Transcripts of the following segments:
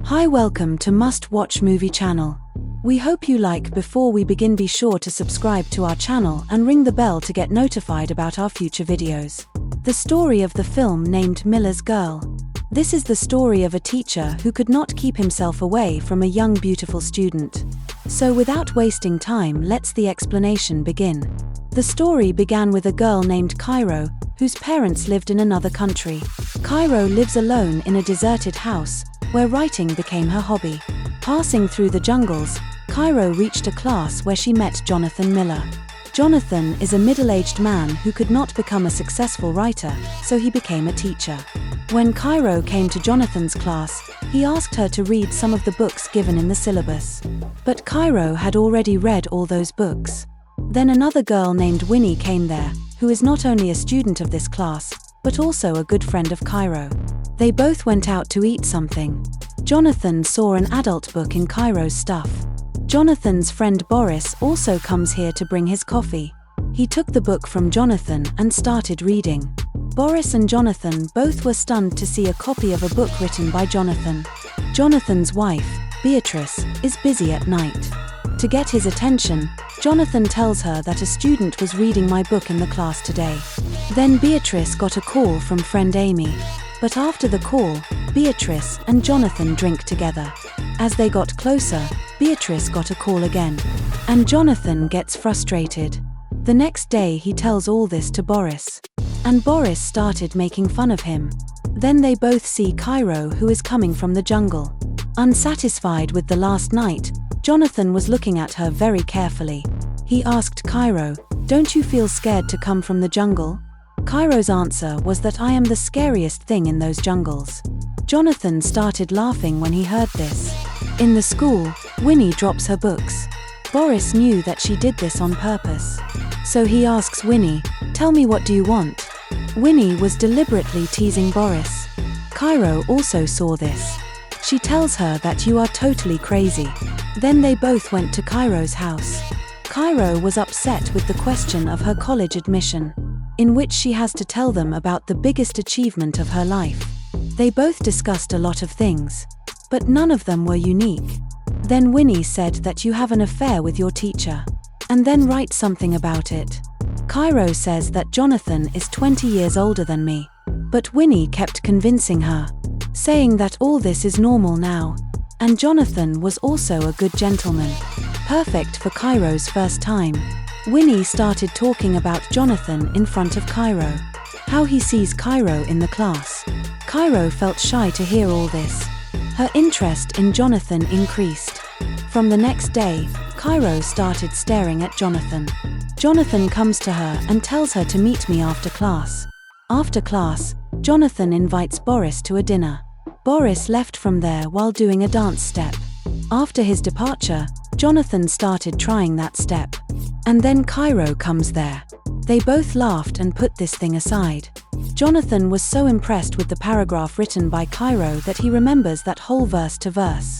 Hi, welcome to Must Watch Movie channel. We hope you like. Before we begin, be sure to subscribe to our channel and ring the bell to get notified about our future videos. The story of the film named Miller's Girl. This is the story of a teacher who could not keep himself away from a young beautiful student. So without wasting time, let's the explanation begin. The story began with a girl named Cairo, whose parents lived in another country. Cairo lives alone in a deserted house, where writing became her hobby. Passing through the jungles, Cairo reached a class where she met Jonathan Miller. Jonathan is a middle-aged man who could not become a successful writer, so he became a teacher. When Cairo came to Jonathan's class, he asked her to read some of the books given in the syllabus. But Cairo had already read all those books. Then another girl named Winnie came there, who is not only a student of this class, but also a good friend of Cairo. They both went out to eat something. Jonathan saw an adult book in Cairo's stuff. Jonathan's friend Boris also comes here to bring his coffee. He took the book from Jonathan and started reading. Boris and Jonathan both were stunned to see a copy of a book written by Jonathan. Jonathan's wife, Beatrice, is busy at night. To get his attention, Jonathan tells her that a student was reading my book in the class today. Then Beatrice got a call from friend Amy. But after the call, Beatrice and Jonathan drink together. As they got closer, Beatrice got a call again. And Jonathan gets frustrated. The next day he tells all this to Boris. And Boris started making fun of him. Then they both see Cairo, who is coming from the jungle. Unsatisfied with the last night, Jonathan was looking at her very carefully. He asked Cairo, "Don't you feel scared to come from the jungle?" Cairo's answer was that "I am the scariest thing in those jungles." Jonathan started laughing when he heard this. In the school, Winnie drops her books. Boris knew that she did this on purpose. So he asks Winnie, "Tell me, what do you want?" Winnie was deliberately teasing Boris. Cairo also saw this. She tells her that "You are totally crazy." Then they both went to Cairo's house. Cairo was upset with the question of her college admission, in which she has to tell them about the biggest achievement of her life. They both discussed a lot of things, but none of them were unique. Then Winnie said that "You have an affair with your teacher, and then write something about it." Cairo says that Jonathan is 20 years older than me, but Winnie kept convincing her, saying that all this is normal now, and Jonathan was also a good gentleman. Perfect for Cairo's first time. Winnie started talking about Jonathan in front of Cairo, how he sees Cairo in the class. Cairo felt shy to hear all this. Her interest in Jonathan increased. From the next day, Cairo started staring at Jonathan. Jonathan comes to her and tells her to meet me after class. After class, Jonathan invites Boris to a dinner. Boris left from there while doing a dance step. After his departure, Jonathan started trying that step. And then Cairo comes there. They both laughed and put this thing aside. Jonathan was so impressed with the paragraph written by Cairo that he remembers that whole verse to verse.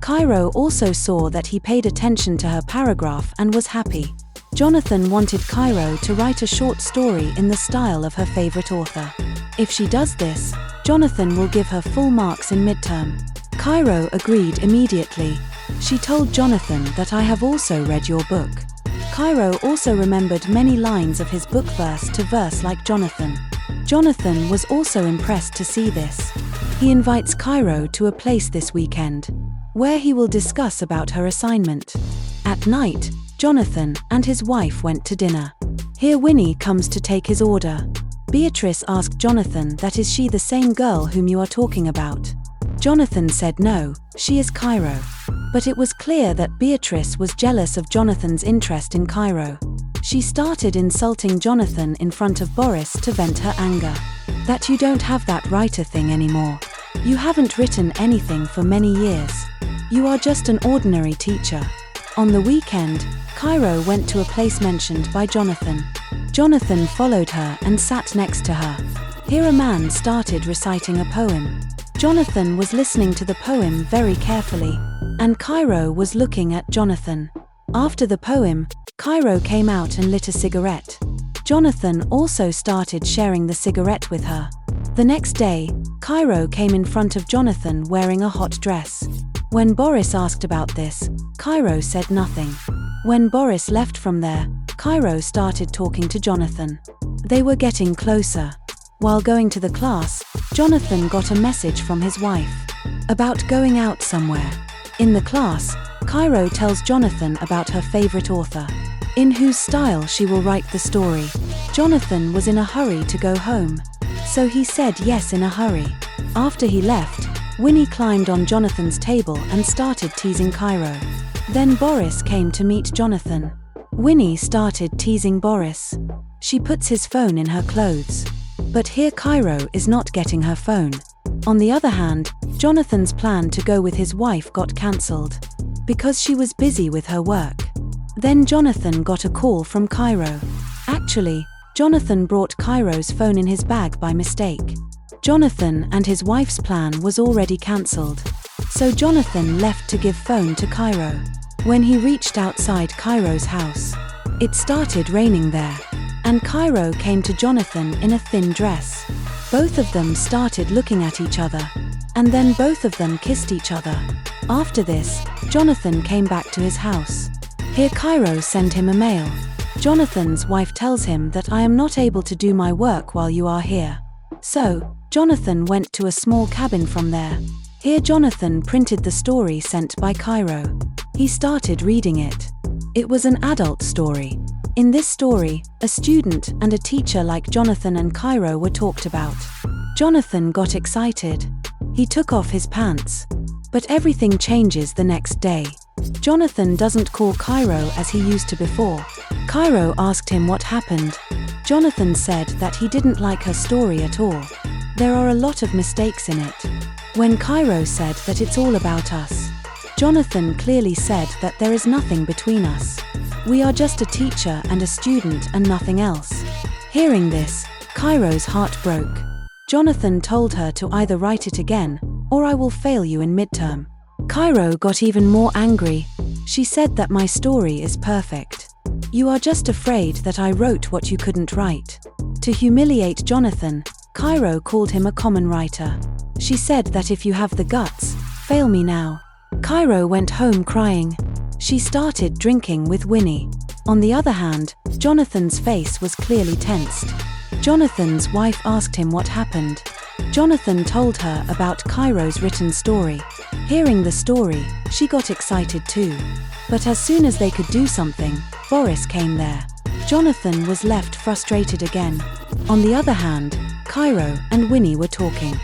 Cairo also saw that he paid attention to her paragraph and was happy. Jonathan wanted Cairo to write a short story in the style of her favorite author. If she does this, Jonathan will give her full marks in midterm. Cairo agreed immediately. She told Jonathan that "I have also read your book." Cairo also remembered many lines of his book verse to verse like Jonathan. Jonathan was also impressed to see this. He invites Cairo to a place this weekend, where he will discuss about her assignment. At night, Jonathan and his wife went to dinner. Here Winnie comes to take his order. Beatrice asked Jonathan that "Is she the same girl whom you are talking about?" Jonathan said no, she is Cairo. But it was clear that Beatrice was jealous of Jonathan's interest in Cairo. She started insulting Jonathan in front of Boris to vent her anger. That "You don't have that writer thing anymore. You haven't written anything for many years. You are just an ordinary teacher." On the weekend, Cairo went to a place mentioned by Jonathan. Jonathan followed her and sat next to her. Here a man started reciting a poem. Jonathan was listening to the poem very carefully, and Cairo was looking at Jonathan. After the poem, Cairo came out and lit a cigarette. Jonathan also started sharing the cigarette with her. The next day, Cairo came in front of Jonathan wearing a hot dress. When Boris asked about this, Cairo said nothing. When Boris left from there, Cairo started talking to Jonathan. They were getting closer. While going to the class, Jonathan got a message from his wife about going out somewhere. In the class, Cairo tells Jonathan about her favorite author, in whose style she will write the story. Jonathan was in a hurry to go home, so he said yes in a hurry. After he left, Winnie climbed on Jonathan's table and started teasing Cairo. Then Boris came to meet Jonathan. Winnie started teasing Boris. She puts his phone in her clothes. But here Cairo is not getting her phone. On the other hand, Jonathan's plan to go with his wife got cancelled because she was busy with her work. Then Jonathan got a call from Cairo. Actually, Jonathan brought Cairo's phone in his bag by mistake. Jonathan and his wife's plan was already cancelled. So Jonathan left to give phone to Cairo. When he reached outside Cairo's house, it started raining there. And Cairo came to Jonathan in a thin dress. Both of them started looking at each other. And then both of them kissed each other. After this, Jonathan came back to his house. Here Cairo sent him a mail. Jonathan's wife tells him that I am not able to do my work while you are here. So, Jonathan went to a small cabin from there. Here Jonathan printed the story sent by Cairo. He started reading it. It was an adult story. In this story, a student and a teacher like Jonathan and Cairo were talked about. Jonathan got excited. He took off his pants. But everything changes the next day. Jonathan doesn't call Cairo as he used to before. Cairo asked him what happened. Jonathan said that he didn't like her story at all. There are a lot of mistakes in it. When Cairo said that it's all about us, Jonathan clearly said that there is nothing between us. We are just a teacher and a student and nothing else. Hearing this, Cairo's heart broke. Jonathan told her to either write it again, or I will fail you in midterm. Cairo got even more angry. She said that my story is perfect. You are just afraid that I wrote what you couldn't write. To humiliate Jonathan, Cairo called him a common writer. She said that if you have the guts, fail me now. Cairo went home crying. She started drinking with Winnie. On the other hand, Jonathan's face was clearly tensed. Jonathan's wife asked him what happened. Jonathan told her about Cairo's written story. Hearing the story, she got excited too. But as soon as they could do something, Boris came there. Jonathan was left frustrated again. On the other hand, Cairo and Winnie were talking.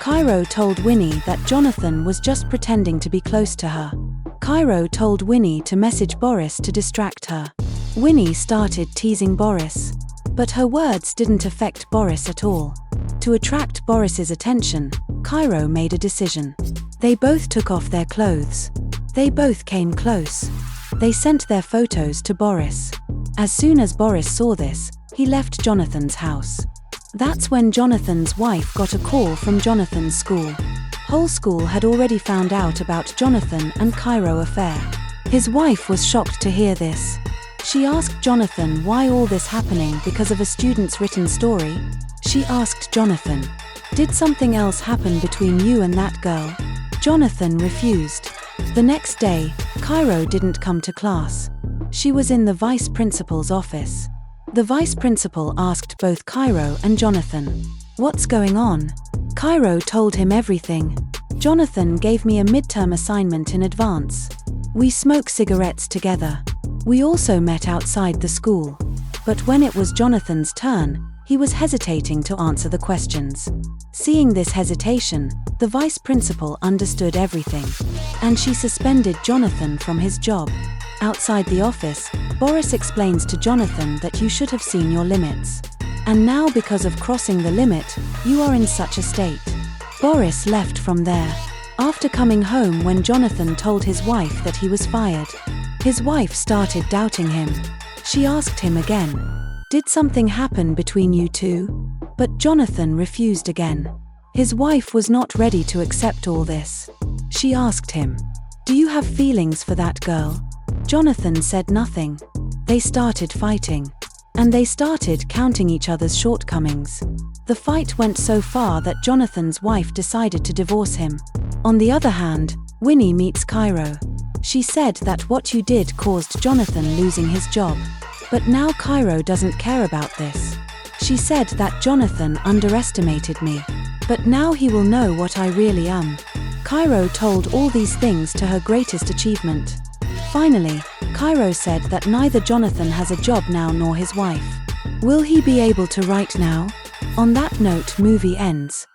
Cairo told Winnie that Jonathan was just pretending to be close to her. Cairo told Winnie to message Boris to distract her. Winnie started teasing Boris. But her words didn't affect Boris at all. To attract Boris's attention, Cairo made a decision. They both took off their clothes. They both came close. They sent their photos to Boris. As soon as Boris saw this, he left Jonathan's house. That's when Jonathan's wife got a call from Jonathan's school. Whole school had already found out about Jonathan and Cairo affair. His wife was shocked to hear this. She asked Jonathan why all this happening because of a student's written story. She asked Jonathan, did something else happen between you and that girl? Jonathan refused. The next day, Cairo didn't come to class. She was in the vice principal's office. The vice principal asked both Cairo and Jonathan, what's going on? Cairo told him everything. Jonathan gave me a midterm assignment in advance. We smoke cigarettes together. We also met outside the school. But when it was Jonathan's turn, he was hesitating to answer the questions. Seeing this hesitation, the vice principal understood everything. And she suspended Jonathan from his job. Outside the office, Boris explains to Jonathan that you should have seen your limits. And now because of crossing the limit, you are in such a state. Boris left from there. After coming home when Jonathan told his wife that he was fired, his wife started doubting him. She asked him again, did something happen between you two? But Jonathan refused again. His wife was not ready to accept all this. She asked him, do you have feelings for that girl? Jonathan said nothing. They started fighting. And they started counting each other's shortcomings. The fight went so far that Jonathan's wife decided to divorce him. On the other hand, Winnie meets Cairo. She said that what you did caused Jonathan losing his job. But now Cairo doesn't care about this. She said that Jonathan underestimated me. But now he will know what I really am. Cairo told all these things to her greatest achievement. Finally, Cairo said that neither Jonathan has a job now nor his wife. Will he be able to write now? On that note, movie ends.